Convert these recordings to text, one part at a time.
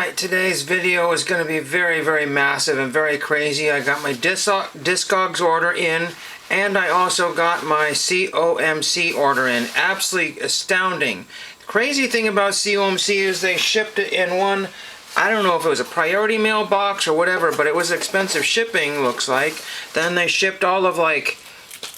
Alright, today's video is going to be very massive and very crazy. I got my Discogs order in, and I also got my COMC order in. Absolutely astounding. The crazy thing about COMC is they shipped it in one, I don't know if it was a priority mailbox or whatever, but it was expensive shipping, looks like. Then they shipped all of like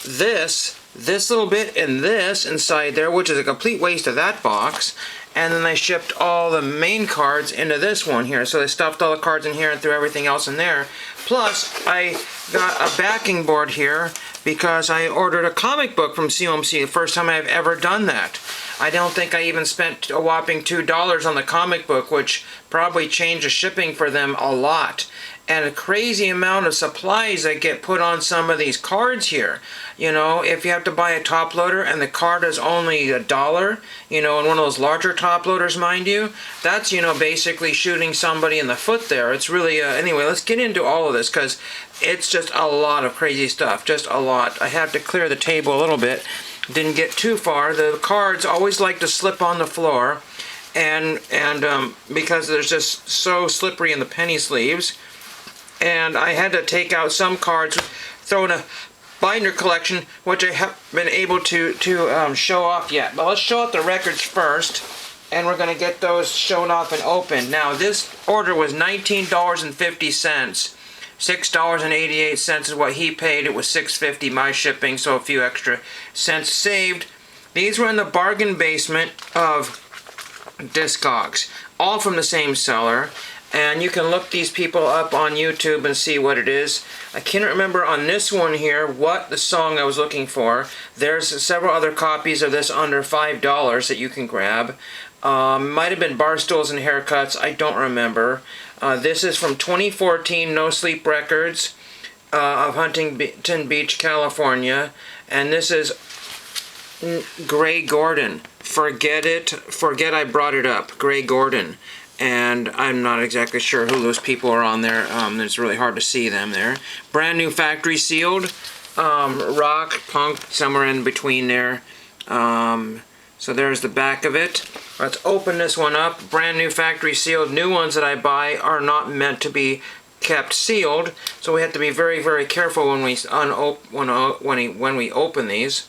this little bit and this inside there, which is a complete waste of that box. And then they shipped all the main cards into this one here. So they stuffed all the cards in here and threw everything else in there. Plus, I got a backing board here because I ordered a comic book from COMC. The first time I've ever done that. I don't think I even spent a whopping $2 on the comic book, which probably changed the shipping for them a lot. And a crazy amount of supplies that get put on some of these cards here. You know, if you have to buy a top loader and the card is only $1, you know, and one of those larger top loaders, mind you, that's, you know, basically shooting somebody in the foot there. It's really, anyway, let's get into all of this because it's just a lot of crazy stuff, just a lot. I have to clear the table a little bit. Didn't get too far. The cards always like to slip on the floor, and because they're just so slippery in the penny sleeves. And I had to take out some cards, throw in a binder collection, which I haven't been able to show off yet. But let's show off the records first, and we're going to get those shown off and opened. Now, this order was $19.50. $6.88 is what he paid. It was $6.50 my shipping, so a few extra cents saved. These were in the bargain basement of Discogs, all from the same seller. And you can look these people up on YouTube and see what it is. I can't remember on this one here what the song I was looking for. There's several other copies of this under $5 that you can grab. Might have been Bar Stools and Haircuts. I don't remember. This is from 2014 No Sleep Records of Huntington Beach, California. And this is Gray Gordon. Forget I brought it up. Gray Gordon. And I'm not exactly sure who those people are on there. It's really hard to see them there. Brand new factory sealed. Rock, punk, somewhere in between there. So there's the back of it. Let's open this one up. Brand new factory sealed. New ones that I buy are not meant to be kept sealed. So we have to be very careful when we open these.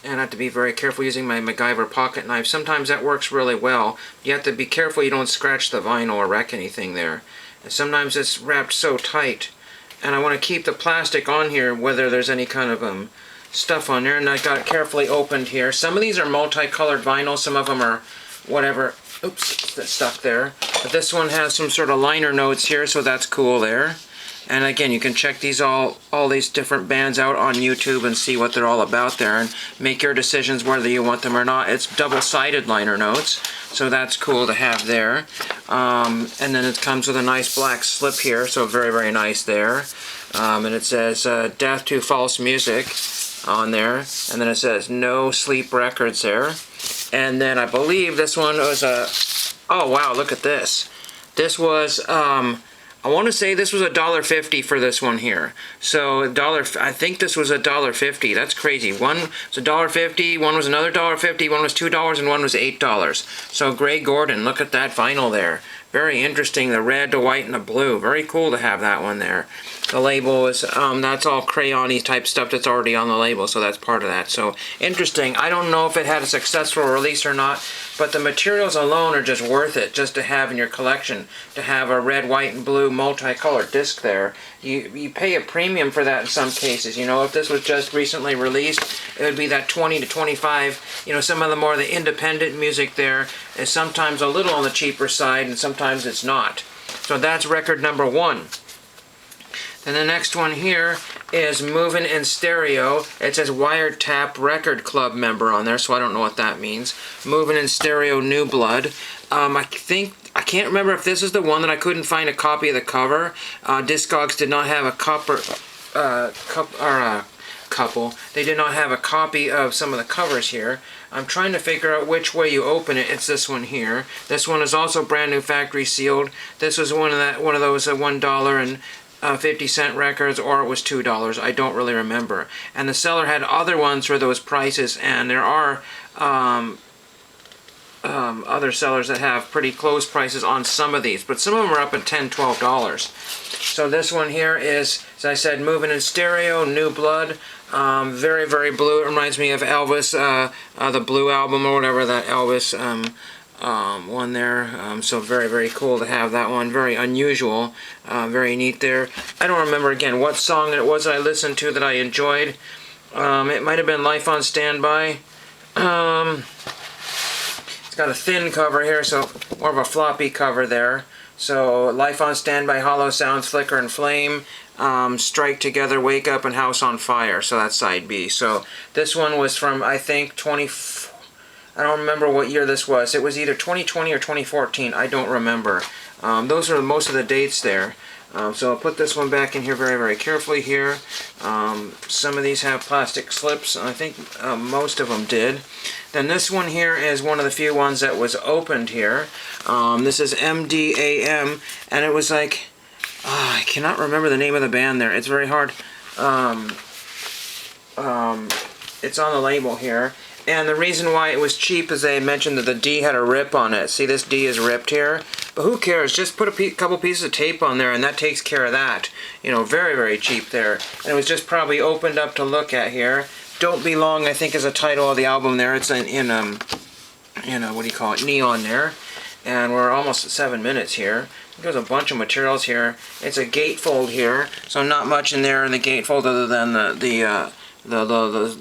And I have to be very careful using my MacGyver pocket knife. Sometimes that works really well. You have to be careful you don't scratch the vinyl or wreck anything there. And sometimes it's wrapped so tight. And I want to keep the plastic on here, whether there's any kind of stuff on there. And I got it carefully opened here. Some of these are multicolored vinyl. Some of them are whatever. Oops, that's stuck there. But this one has some sort of liner notes here, so that's cool there. And again, you can check these all these different bands out on YouTube and see what they're all about there and make your decisions whether you want them or not. It's double-sided liner notes, so that's cool to have there. And then it comes with a nice black slip here, so very nice there. And it says Death to False Music on there. And then it says No Sleep Records there. And then I believe this one was a... Oh, wow, look at this. This was... I want to say this was $1.50 for this one here. So I think this was $1.50. That's crazy. One was $1.50, one was another $1.50, one was $2, and one was $8. So Gray Gordon, look at that vinyl there. Very interesting. The red, the white, and the blue. Very cool to have that one there. The label is, that's all crayon-y type stuff that's already on the label, so that's part of that. So, interesting. I don't know if it had a successful release or not, but the materials alone are just worth it, just to have in your collection. To have a red, white, and blue multicolored disc there. You pay a premium for that in some cases. You know, if this was just recently released, it would be that 20 to 25. You know, some of the more the independent music there is sometimes a little on the cheaper side, and sometimes it's not. So that's record number 1. And the next one here is Movin' in Stereo. It says Wiretap Record Club member on there, so I don't know what that means. Movin' in Stereo New Blood. I can't remember if this is the one that I couldn't find a copy of the cover. Discogs did not have a couple. They did not have a copy of some of the covers here. I'm trying to figure out which way you open it. It's this one here. This one is also brand new factory sealed. This was one of those $1.50 records, or it was $2. I don't really remember. And the seller had other ones for those prices, and there are other sellers that have pretty close prices on some of these, but some of them are up at $10, $12. So this one here is, as I said, Moving in Stereo, New Blood. Very, very blue. It reminds me of Elvis, the Blue Album or whatever, that Elvis one there. So very, very cool to have that one. Very unusual. Very neat there. I don't remember, again, what song it was that I listened to that I enjoyed. It might have been Life on Standby. It's got a thin cover here, so more of a floppy cover there. So Life on Standby, Hollow Sounds, Flicker and Flame, Strike Together, Wake Up, and House on Fire. So that's side B. So this one was from, I think, I don't remember what year this was. It was either 2020 or 2014. I don't remember. Those are most of the dates there. So I'll put this one back in here very, very carefully here. Some of these have plastic slips. I think most of them did. Then this one here is one of the few ones that was opened here. This is MDAM, and it was like, I cannot remember the name of the band there. It's very hard. It's on the label here. And the reason why it was cheap is they mentioned that the D had a rip on it. See, this D is ripped here. But who cares? Just put a couple pieces of tape on there and that takes care of that. You know, very, very cheap there. And it was just probably opened up to look at here. Don't Be Long, I think, is the title of the album there. It's in what do you call it, neon there. And we're almost at 7 minutes here. There's a bunch of materials here. It's a gatefold here, so not much in there in the gatefold other than the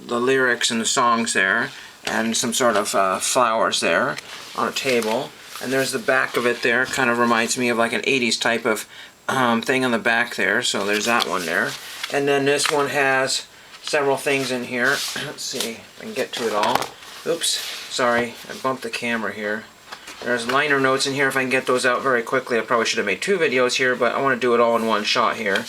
lyrics and the songs there, and some sort of flowers there on a table. And there's the back of it there. Kind of reminds me of like an 80s type of thing on the back there. So there's that one there. And then this one has several things in here. Let's see if I can get to it all. Oops, sorry, I bumped the camera here. There's liner notes in here. If I can get those out very quickly, I probably should have made 2 videos here, but I want to do it all in one shot here.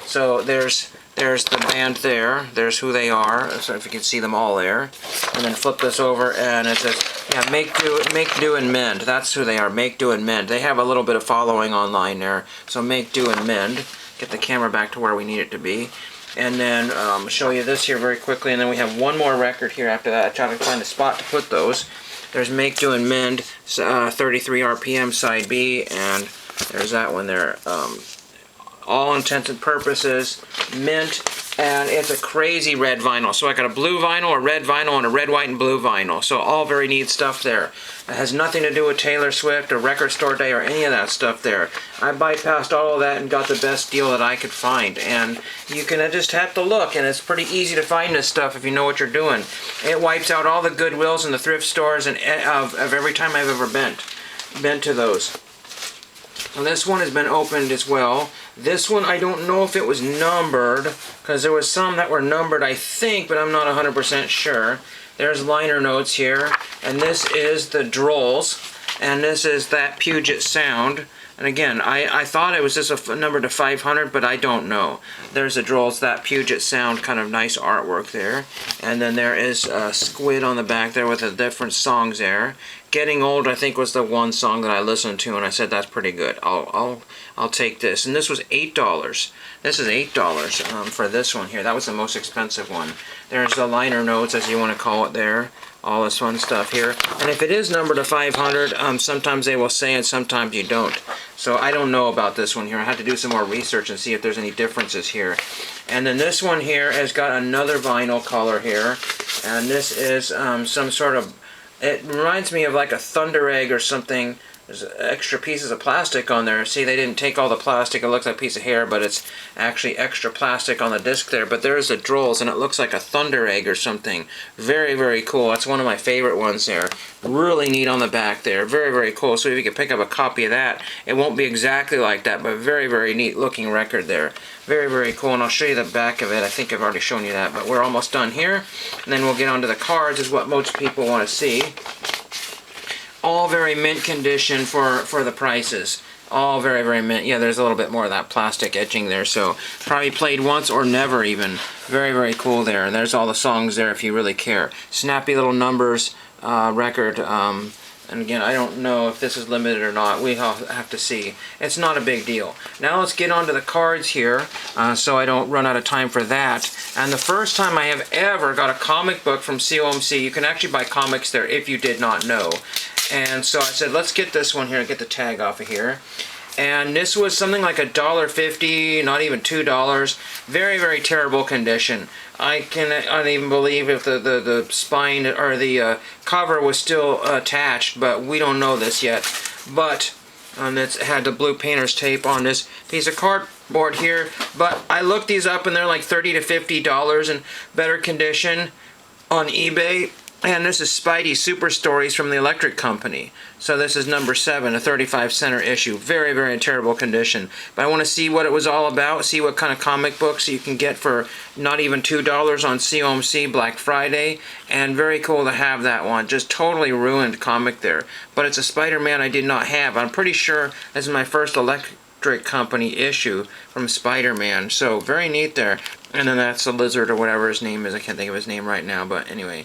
So there's the band there. There's who they are. So if you can see them all there. And then flip this over and it says, yeah, make do and mend. That's who they are. Make do and mend. They have a little bit of following online there. So make do and mend. Get the camera back to where we need it to be. And then show you this here very quickly. And then we have one more record here after that. I try to find a spot to put those. There's Make Do and Mend, 33 RPM side B, and there's that one there. All intents and purposes, mint, and it's a crazy red vinyl. So I got a blue vinyl, a red vinyl, and a red, white, and blue vinyl. So all very neat stuff there. It has nothing to do with Taylor Swift or Record Store Day or any of that stuff there. I bypassed all of that and got the best deal that I could find. And you can just have to look, and it's pretty easy to find this stuff if you know what you're doing. It wipes out all the Goodwills and the thrift stores and of every time I've ever been to those. And this one has been opened as well. This one, I don't know if it was numbered, because there was some that were numbered, I think, but I'm not 100% sure. There's liner notes here, and this is the Drolls, and this is That Puget Sound. And again, I thought it was just a number to 500, but I don't know. There's the Drolls, That Puget Sound, kind of nice artwork there. And then there is a squid on the back there with the different songs there. Getting Old, I think, was the one song that I listened to, and I said that's pretty good. I'll take this. And this was $8. This is $8 for this one here. That was the most expensive one. There's the liner notes, as you want to call it there. All this fun stuff here. And if it is numbered to 500, sometimes they will say and sometimes you don't. So I don't know about this one here. I have to do some more research and see if there's any differences here. And then this one here has got another vinyl color here. And this is some sort of, it reminds me of like a Thunder Egg or something. There's extra pieces of plastic on there. See, they didn't take all the plastic. It looks like a piece of hair, but it's actually extra plastic on the disc there. But there's the Drolls, and it looks like a Thunder Egg or something. Very, very cool. That's one of my favorite ones there. Really neat on the back there. Very, very cool. So if you could pick up a copy of that, it won't be exactly like that, but very, very neat looking record there. Very, very cool, and I'll show you the back of it. I think I've already shown you that, but we're almost done here. And then we'll get on to the cards, is what most people want to see. All very mint condition for the prices. All very, very mint. Yeah, there's a little bit more of that plastic etching there, so probably played once or never even. Very, very cool there. And there's all the songs there if you really care. Snappy little numbers record. And again, I don't know if this is limited or not. We have to see. It's not a big deal. Now let's get on to the cards here, so I don't run out of time for that. And the first time I have ever got a comic book from COMC, you can actually buy comics there if you did not know. And so I said, let's get this one here and get the tag off of here. And this was something like $1.50, not even $2. Very, very terrible condition. I don't even believe if the spine or the cover was still attached, but we don't know this yet. But it had the blue painter's tape on this piece of cardboard here. But I looked these up and they're like $30 to $50 in better condition on eBay. And this is Spidey Super Stories from the Electric Company. So this is number 7, a 35 center issue. Very, very terrible condition. But I want to see what it was all about, see what kind of comic books you can get for not even $2 on COMC Black Friday. And very cool to have that one. Just totally ruined comic there. But it's a Spider-Man I did not have. I'm pretty sure this is my first Electric Company issue from Spider-Man. So very neat there. And then that's the Lizard or whatever his name is. I can't think of his name right now, but anyway.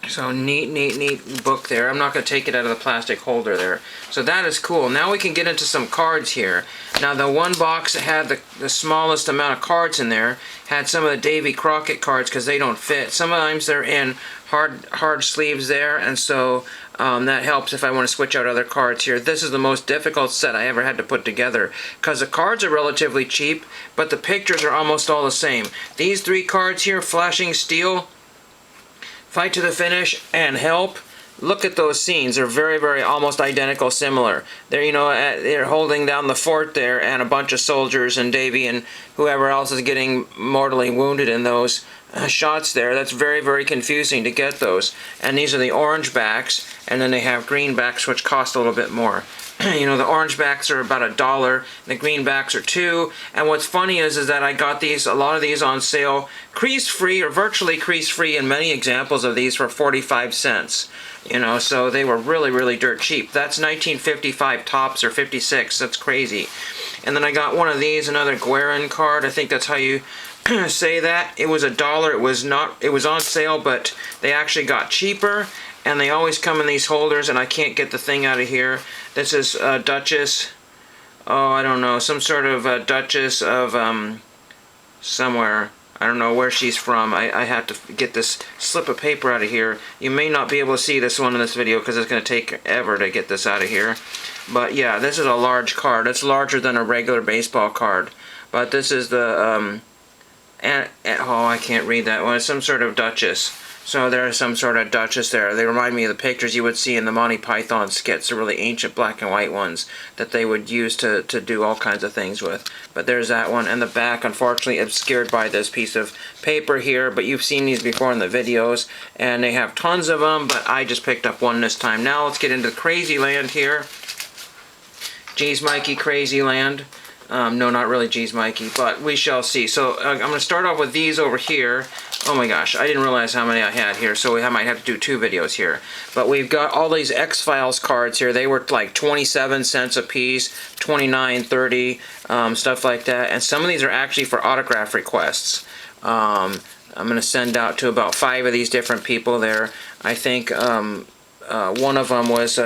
So neat book there. I'm not going to take it out of the plastic holder there. So that is cool. Now we can get into some cards here. Now the one box that had the smallest amount of cards in there had some of the Davy Crockett cards because they don't fit. Sometimes they're in hard sleeves there, and so that helps if I want to switch out other cards here. This is the most difficult set I ever had to put together because the cards are relatively cheap, but the pictures are almost all the same. These 3 cards here, Flashing Steel, Fight to the Finish, and Help. Look at those scenes. They're very, very almost identical, similar. They're, you know, they're holding down the fort there and a bunch of soldiers and Davy and whoever else is getting mortally wounded in those shots there. That's very, very confusing to get those. And these are the orange backs, and then they have green backs which cost a little bit more. You know, the orange backs are about $1, the green backs are $2. And what's funny is that I got a lot of these on sale, crease-free or virtually crease-free, in many examples of these for 45 cents. You know, so they were really, really dirt cheap. That's 1955 tops or 56. That's crazy. And then I got one of these, another Guerin card. I think that's how you say that. It was $1. It was on sale, but they actually got cheaper. And they always come in these holders, and I can't get the thing out of here. This is Duchess, oh, I don't know, some sort of Duchess of somewhere. I don't know where she's from. I have to get this slip of paper out of here. You may not be able to see this one in this video because it's going to take ever to get this out of here. But yeah, this is a large card. It's larger than a regular baseball card. But this is the, oh, I can't read that one. It's some sort of Duchess. So there's some sort of Duchess there. They remind me of the pictures you would see in the Monty Python skits, the really ancient black and white ones that they would use to do all kinds of things with. But there's that one. And the back, unfortunately, obscured by this piece of paper here. But you've seen these before in the videos. And they have tons of them, but I just picked up one this time. Now let's get into Crazy Land here. Geez, Mikey, Crazy Land. No, not really Geez Mikey, but we shall see. So I'm going to start off with these over here. Oh my gosh, I didn't realize how many I had here, so I might have to do 2 videos here. But we've got all these X-Files cards here. They were like 27 cents a piece, 29, 30, stuff like that. And some of these are actually for autograph requests. I'm going to send out to about 5 of these different people there. I think one of them was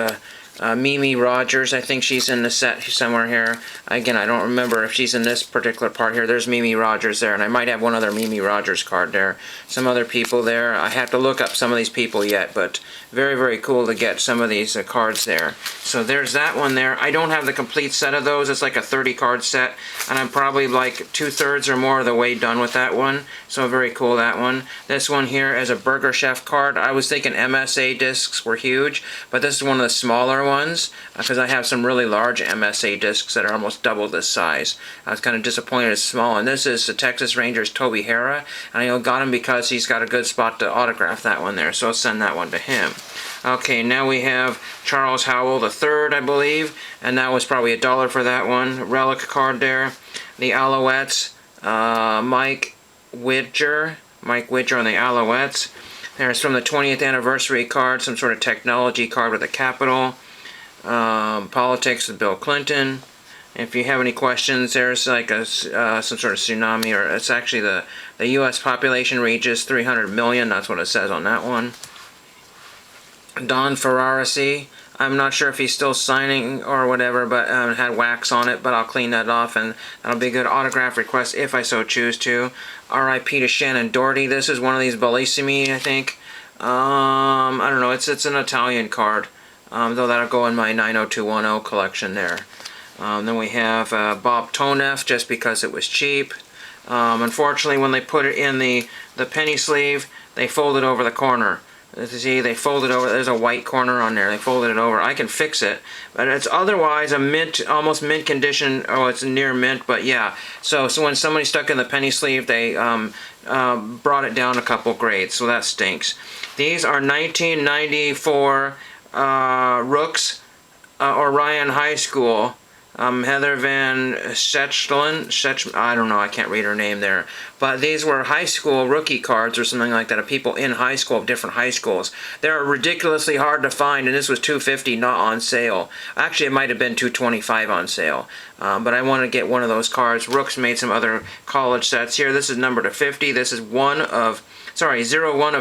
Mimi Rogers. I think she's in the set somewhere here. Again, I don't remember if she's in this particular part here. There's Mimi Rogers there, and I might have one other Mimi Rogers card there. Some other people there. I have to look up some of these people yet, but very, very cool to get some of these cards there. So there's that one there. I don't have the complete set of those. It's like a 30-card set, and I'm probably like 2/3 or more of the way done with that one. So very cool, that one. This one here is a Burger Chef card. I was thinking MSA discs were huge, but this is one of the smaller ones because I have some really large MSA discs that are almost double this size. I was kind of disappointed it's small. And this is the Texas Rangers Toby Hara, and I got him because he's got a good spot to autograph that one there, so I'll send that one to him. Okay, now we have Charles Howell III, I believe, and that was probably $1 for that one. Relic card there. The Alouettes, Mike Widger on the Alouettes. There's from the 20th anniversary card, some sort of technology card with a capital. Politics with Bill Clinton. If you have any questions, there's like a some sort of tsunami, or it's actually the U.S. population reaches 300 million. That's what it says on that one. Don Ferraresi. I'm not sure if he's still signing or whatever, but it had wax on it, but I'll clean that off, and that'll be a good autograph request if I so choose to. R.I.P. to Shannon Doherty. This is one of these Bellissimi, I think. I don't know. It's an Italian card. though that'll go in my 90210 collection there. Then we have Bob Toneff, just because it was cheap. Unfortunately, when they put it in the penny sleeve, they folded over the corner. See, they folded over. There's a white corner on there. They folded it over. I can fix it, but it's otherwise a mint, almost mint condition. Oh, it's near mint, but yeah. So when somebody stuck in the penny sleeve, they brought it down a couple grades. So that stinks. These are 1994 Rooks, Orion High School. Heather Van Schechlin, I don't know, I can't read her name there. But these were high school rookie cards or something like that of people in high school, of different high schools. They're ridiculously hard to find, and this was $250, not on sale. Actually, it might have been $225 on sale. But I want to get one of those cards. Rooks made some other college sets here. This is numbered to 50. This is 01 of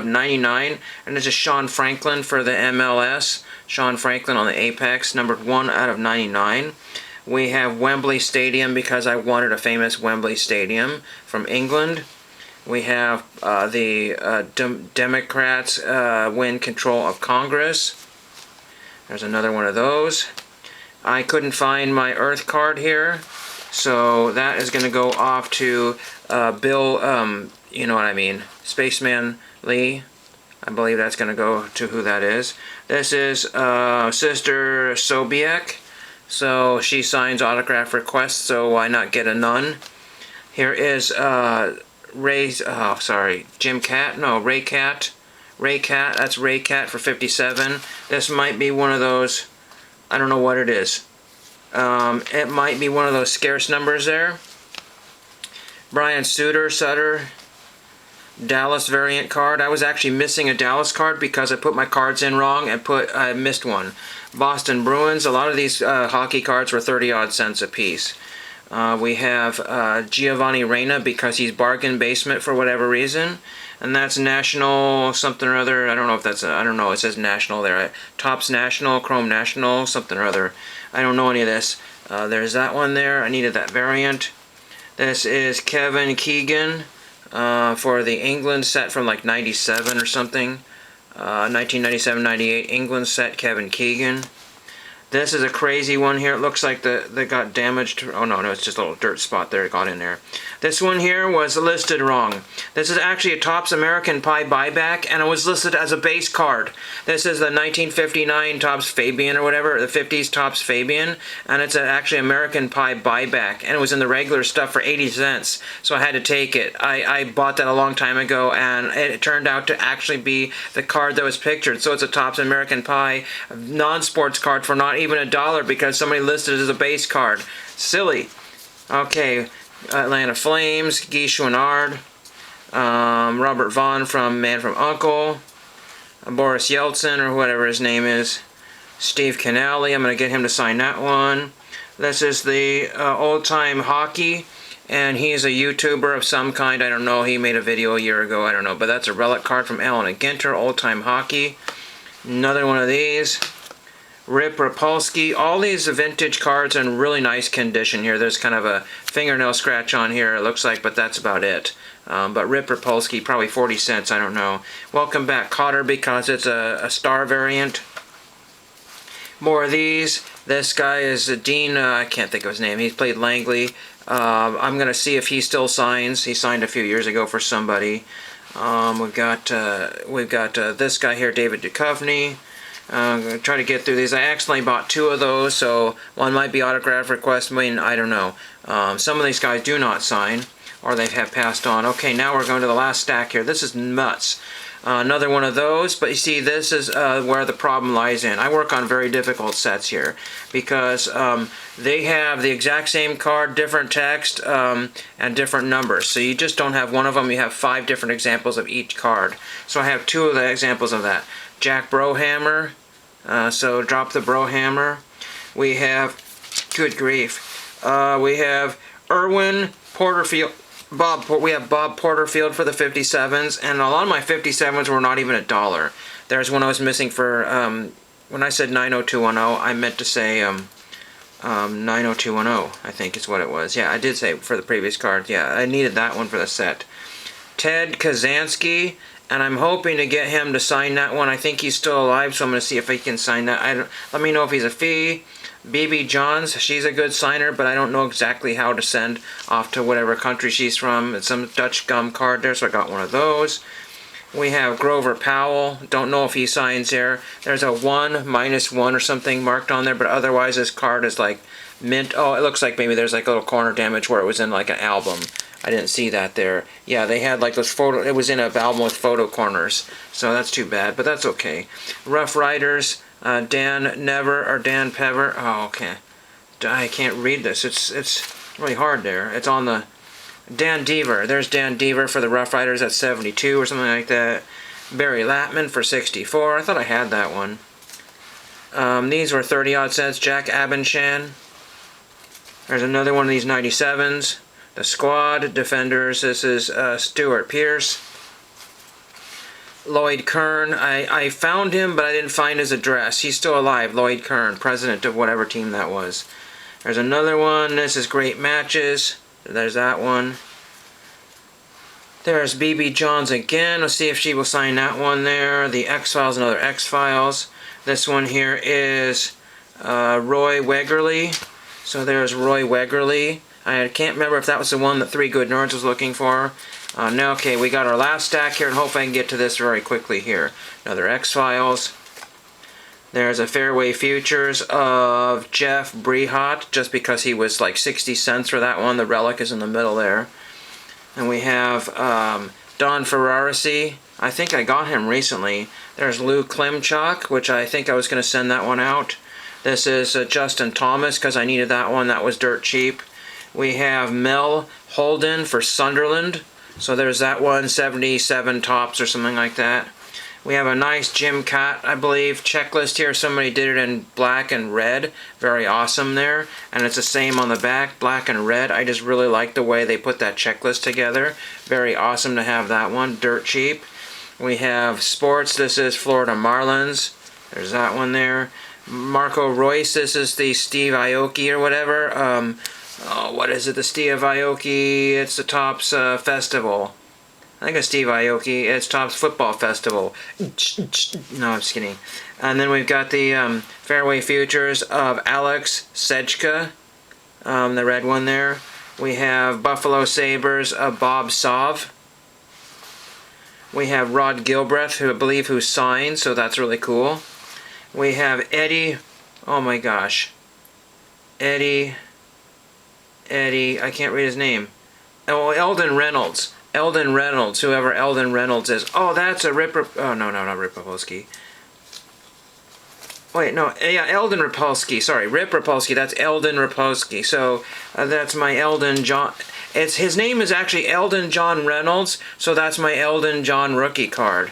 99, and this is Sean Franklin for the MLS. Sean Franklin on the Apex, numbered 1 out of 99. We have Wembley Stadium, because I wanted a famous Wembley Stadium, from England. We have the Democrats win control of Congress. There's another one of those. I couldn't find my Earth card here, so that is going to go off to Bill, you know what I mean, Spaceman Lee. I believe that's going to go to who that is. This is Sister Sobiek. So she signs autograph requests, so why not get a nun? Here is Ray Cat. That's Ray Cat for 57. This might be one of those, I don't know what it is. It might be one of those scarce numbers there. Brian Sutter, Dallas variant card. I was actually missing a Dallas card because I put my cards in wrong and I missed one. Boston Bruins. A lot of these hockey cards were 30-odd cents a piece. We have Giovanni Reyna, because he's bargain basement for whatever reason. And that's National something or other. I don't know if that's I don't know. It says National there. Topps National, Chrome National, something or other. I don't know any of this. There's that one there. I needed that variant. This is Kevin Keegan. For the England set from like 97 or something. 1997-98 England set, Kevin Keegan. This is a crazy one here. It looks like they got damaged. Oh no, it's just a little dirt spot there. It got in there. This one here was listed wrong. This is actually a Topps American Pie buyback, and it was listed as a base card. This is the 1959 Topps Fabian or whatever, the 50s Topps Fabian, and it's actually American Pie buyback, and it was in the regular stuff for 80 cents, so I had to take it. I bought that a long time ago, and it turned out to actually be the card that was pictured. So it's a Topps American Pie non-sports card for not even $1 because somebody listed it as a base card. Silly. Okay, Atlanta Flames, Guy Chouinard, Robert Vaughn from Man from U.N.C.L.E., Boris Yeltsin or whatever his name is, Steve Canale. I'm going to get him to sign that one. This is the Old Time Hockey, and he's a YouTuber of some kind. I don't know. He made a video a year ago. I don't know. But that's a relic card from Alan and Ginter, Old Time Hockey. Another one of these. Rip Rapolsky. All these vintage cards in really nice condition here. There's kind of a fingernail scratch on here, it looks like, but that's about it. But Rip Rapolsky, probably 40 cents, I don't know. Welcome Back Cotter, because it's a star variant. More of these. This guy is Dean, I can't think of his name. He's played Langley. I'm going to see if he still signs. He signed a few years ago for somebody. We've got this guy here, David Duchovny. I'm going to try to get through these. I accidentally bought 2 of those, so one might be autograph request. I mean, I don't know. Some of these guys do not sign, or they have passed on. Okay, now we're going to the last stack here. This is nuts. Another one of those, but you see, this is where the problem lies in. I work on very difficult sets here because they have the exact same card, different text, and different numbers. So you just don't have one of them. You have 5 different examples of each card. So I have 2 of the examples of that. Jack Brohammer, so drop the Brohammer. We have, good grief, we have Erwin Porterfield. We have Bob Porterfield for the 57s, and a lot of my 57s were not even $1. There's one I was missing for, when I said 90210, I meant to say 90210, I think is what it was. Yeah, I did say for the previous card. Yeah, I needed that one for the set. Ted Kazansky, and I'm hoping to get him to sign that one. I think he's still alive, so I'm going to see if he can sign that. Let me know if he's a fee. BB Johns, she's a good signer, but I don't know exactly how to send off to whatever country she's from. It's some Dutch gum card there, so I got one of those. We have Grover Powell. Don't know if he signs there. There's a 1, -1 or something marked on there, but otherwise this card is like mint. Oh, it looks like maybe there's like a little corner damage where it was in like an album. I didn't see that there. Yeah, they had like those photo. It was in an album with photo corners, so that's too bad, but that's okay. Rough Riders, Dan Never or Dan Pever. Oh, okay. I can't read this. It's really hard there. It's on the Dan Deaver. There's Dan Deaver for the Rough Riders at 72 or something like that. Barry Latman for 64. I thought I had that one. These were 30-odd cents. Jack Abinchan. There's another one of these 97s. The Squad Defenders. This is Stuart Pierce. Lloyd Kern. I found him, but I didn't find his address. He's still alive. Lloyd Kern, president of whatever team that was. There's another one. This is Great Matches. There's that one. There's BB Johns again. Let's see if she will sign that one there. The X-Files, another X-Files. This one here is Roy Wegerle. So there's Roy Wegerle. I can't remember if that was the one that Three Good Nerds was looking for. Now, okay, we got our last stack here, and hope I can get to this very quickly here. Another X-Files. There's a Fairway Futures of Jeff Brehat, just because he was like 60 cents for that one. The relic is in the middle there. And we have Don Ferraresi. I think I got him recently. There's Lou Klimchak, which I think I was going to send that one out. This is Justin Thomas, because I needed that one. That was dirt cheap. We have Mel Holden for Sunderland. So there's that one, 77 tops or something like that. We have a nice Jim Cat, I believe, checklist here. Somebody did it in black and red. Very awesome there. And it's the same on the back, black and red. I just really like the way they put that checklist together. Very awesome to have that one, dirt cheap. We have Sports. This is Florida Marlins. There's that one there. Marco Royce. This is the Steve Aoki or whatever. What is it? The Steve Aoki. It's the Topps Festival. I think it's Steve Aoki. It's Topps Football Festival. No, I'm just kidding. And then we've got the Fairway Futures of Alex Sejka, the red one there. We have Buffalo Sabres of Bob Sov. We have Rod Gilbreth, who I believe who signed, so that's really cool. We have Eddie. Oh my gosh. Eddie, I can't read his name. Oh, Eldon Reynolds. Eldon Reynolds, whoever Eldon Reynolds is. Oh, that's a Rip... Oh, no, not Rip Rapolsky. Wait, no, yeah, Eldon Rapolsky. Sorry, Rip Rapolsky. That's Eldon Rapolsky. So, that's my Eldon John... His name is actually Eldon John Reynolds, so that's my Eldon John rookie card.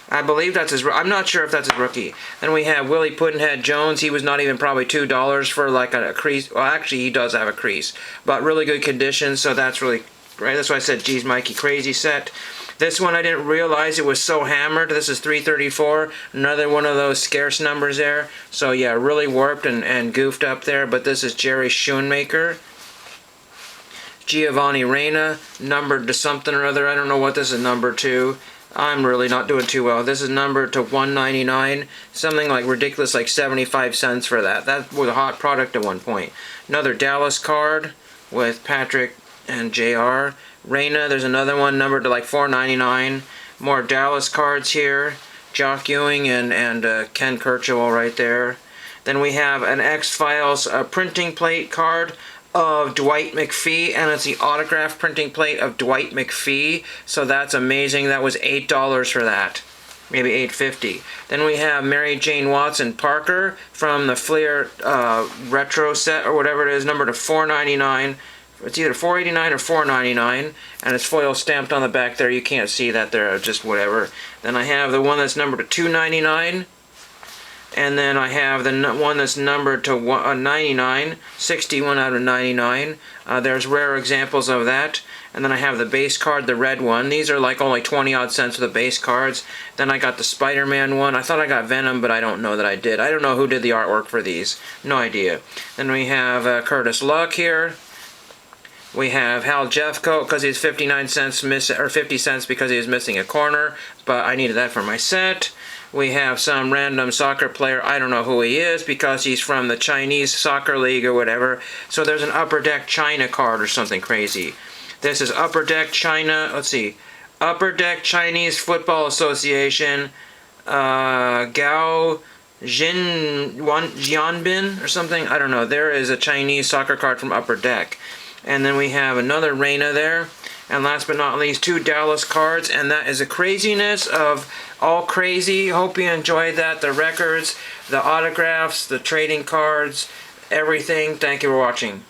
I believe that's his... I'm not sure if that's his rookie. Then we have Willie Puddinhead Jones. He was not even probably $2 for like a crease. Well, actually, he does have a crease. But really good condition, so that's really... Right, that's why I said, geez, Mikey, crazy set. This one I didn't realize it was so hammered. This is 334, another one of those scarce numbers there. So yeah, really warped and goofed up there. But this is Jerry Schoonmaker. Giovanni Reyna, numbered to something or other. I don't know what this is numbered to. I'm really not doing too well. This is numbered to 199, something like ridiculous, like 75 cents for that. That was a hot product at one point. Another Dallas card with Patrick and JR. Reyna, there's another one numbered to like $4.99. More Dallas cards here. Jock Ewing and Ken Kirchhoff right there. Then we have an X-Files printing plate card of Dwight McPhee, and it's the autograph printing plate of Dwight McPhee. So that's amazing. That was $8 for that. Maybe $8.50. Then we have Mary Jane Watson Parker from the Fleer retro set or whatever it is, numbered to $4.99. It's either $4.89 or $4.99, and it's foil stamped on the back there. You can't see that there, just whatever. Then I have the one that's numbered to $2.99, and then I have the one that's numbered to 99, 61 out of 99. There's rare examples of that. And then I have the base card, the red one. These are like only 20-odd cents for the base cards. Then I got the Spider-Man one. I thought I got Venom, but I don't know that I did. I don't know who did the artwork for these. No idea. Then we have Curtis Luck here. We have Hal Jeffcoat because he's 59 cents or 50 cents because he was missing a corner, but I needed that for my set. We have some random soccer player, I don't know who he is because he's from the Chinese Soccer League or whatever. So there's an Upper Deck China card or something crazy. This is Upper Deck China, let's see, Upper Deck Chinese Football Association, Gao Jianbin or something, I don't know. There is a Chinese soccer card from Upper Deck. And then we have another Reina there. And last but not least, 2 Dallas cards. And that is a craziness of all crazy. Hope you enjoyed that. The records, the autographs, the trading cards, everything. Thank you for watching.